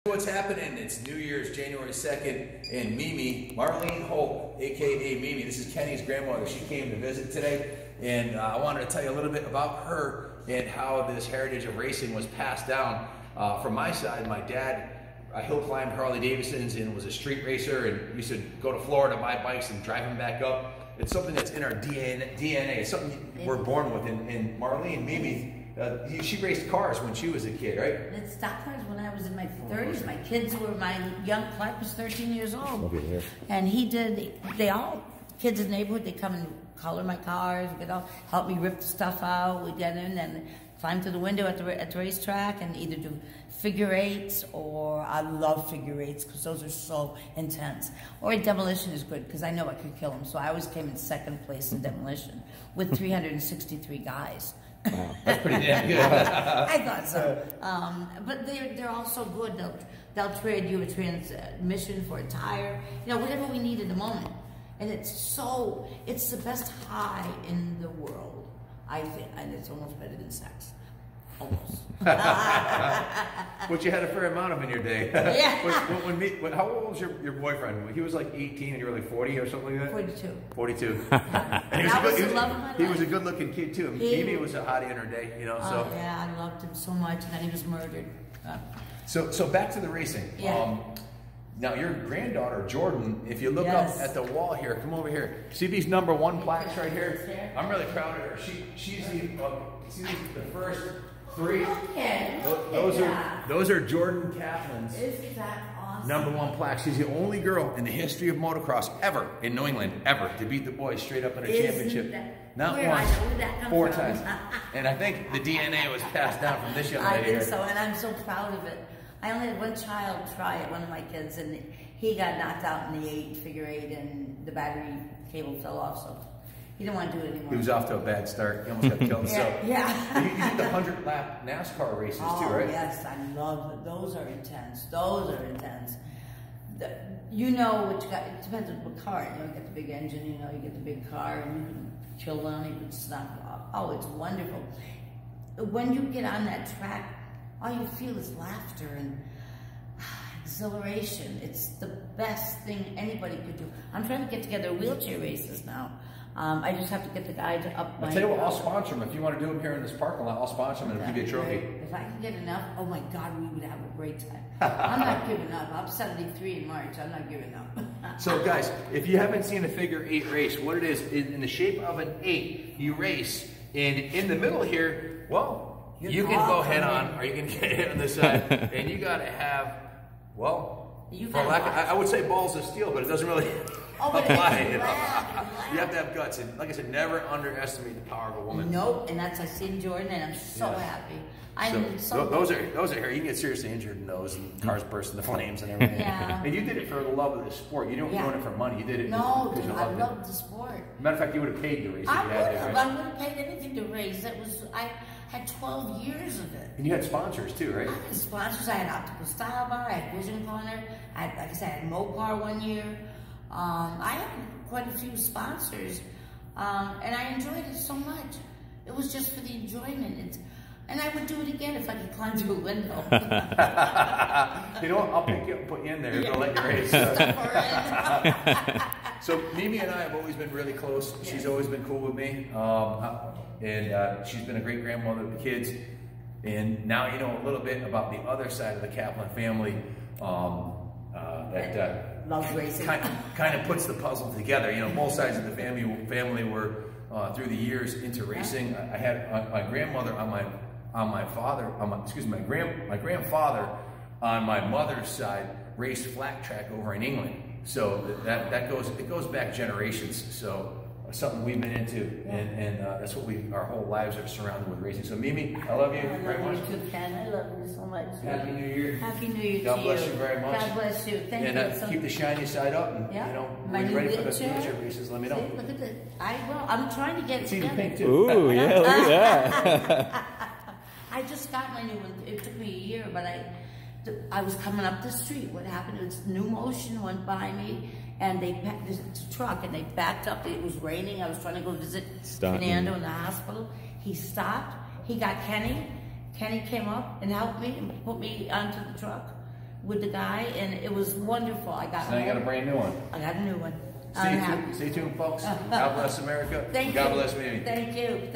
What's happening? It's New Year's, January 2nd, and Mimi, Marlene Holt, aka Mimi, this is Kenny's grandmother. She came to visit today, and I wanted to tell you a little bit about her and how this heritage of racing was passed down. From my side, my dad hill climbed Harley Davidsons and was a street racer, and used to go to Florida, buy bikes, and drive them back up. It's something that's in our DNA. It's something we're born with. And Marlene, Mimi, she raced cars when she was a kid, right? It stock cars when I was in my 30s. My kids were, my young Clark was 13 years old. And he did, kids in the neighborhood, they come and color my cars, help me rip the stuff out. We'd get in and climb through the window at the racetrack and either do figure eights, or I love figure eights because those are so intense. Or demolition is good because I know I could kill them. So I always came in second place in demolition with 363 guys. Wow, that's pretty damn good. I thought so. But they're all so good. They'll trade you a transmission for a tire, whatever we need at the moment. And it's the best high in the world, I think, and it's almost better than sex. Almost. But you had a fair amount of them in your day. Yeah. How old was your boyfriend? He was like 18 and you were like 40 or something like that? 42. 42. He was a good looking kid too. Mimi was a hottie in her day, so. Yeah, I loved him so much, and then he was murdered. So back to the racing. Yeah. Now your granddaughter, Jordan, if you look up at the wall here, come over here. See these #1 plaques right here? I'm really proud of her. She's the first 3. Those are Jordan Kaplan's Isn't that awesome? #1 plaque. She's the only girl in the history of motocross ever in New England to beat the boys straight up in a championship. Not once, 4 times. And I think the DNA was passed down from this young lady. I think so, and I'm so proud of it. I only had one child try it, one of my kids, and he got knocked out in the figure eight, and the battery cable fell off, so he didn't want to do it anymore. He was off to a bad start. He almost got killed. Yeah. You did the 100-lap NASCAR races too, right? Oh, yes, I love it. Those are intense. Those are intense. You know what you got. It depends on what car. You get the big engine, you get the big car, and you can chill on it, you can snap it off. Oh, it's wonderful. When you get on that track, all you feel is laughter and exhilaration. It's the best thing anybody could do. I'm trying to get together wheelchair races now. I just have to get the guys up. I'll tell you what, I'll sponsor them. If you want to do them here in this parking lot, I'll sponsor them and give you a trophy. If I can get enough, oh my God, we would have a great time. I'm not giving up. I'm 73 in March. I'm not giving up. So guys, if you haven't seen a figure 8 race, what it is, in the shape of an 8, you race. And in the middle here, well, you can go head on, or you can get hit on the side, and you got to have, I would say balls of steel, but it doesn't really apply. You have to have guts, and like I said, never underestimate the power of a woman. Nope, and that's I seen Jordan, and I'm so happy. Those are here. You can get seriously injured in those, and cars burst into flames and everything. Yeah. And you did it for the love of the sport. You don't doing it for money. You did it because you loved it. I loved the sport. Matter of fact, you would have paid to race. I would have paid anything to race. I had 12 years of it. And you had sponsors too, right? I had sponsors. I had Optical Style Bar. I had Vision Corner. Like I said, I had Mopar one year. I had quite a few sponsors, and I enjoyed it so much. It was just for the enjoyment. And I would do it again if I could climb through a window. You know what? I'll pick you up and put you in there. You're going to let you race. So Mimi and I have always been really close. Yes. She's always been cool with me. And she's been a great grandmother to the kids. And now you know a little bit about the other side of the Kaplan family that love racing. Kind of puts the puzzle together. Both sides of the family were through the years into racing. I had my grandmother my grandfather on my mother's side raced flat track over in England. So it goes back generations. So something we've been into, and that's what our whole lives are surrounded with racing. So Mimi, I love you very much. I love you too, Ken. I love you so much. Happy New Year. Happy New Year. God bless you very much. God bless you. Thank you. And keep the shiny side up, and when you're ready for the wheelchair races, let me know. See, look at the. I will. I'm trying to get it together. Pink too. Ooh, yeah, look at that. I just got my new one. It took me a year, but I was coming up the street. What happened was New Motion went by me, and there's a truck, and they backed up. It was raining. I was trying to go visit Fernando in the hospital. He stopped. He got Kenny. Kenny came up and helped me and put me onto the truck. with the guy, and it was wonderful. I got So now you got a brand new one. I got a new one. Stay tuned, folks. God bless America. Thank God you. bless Mimi. Thank you.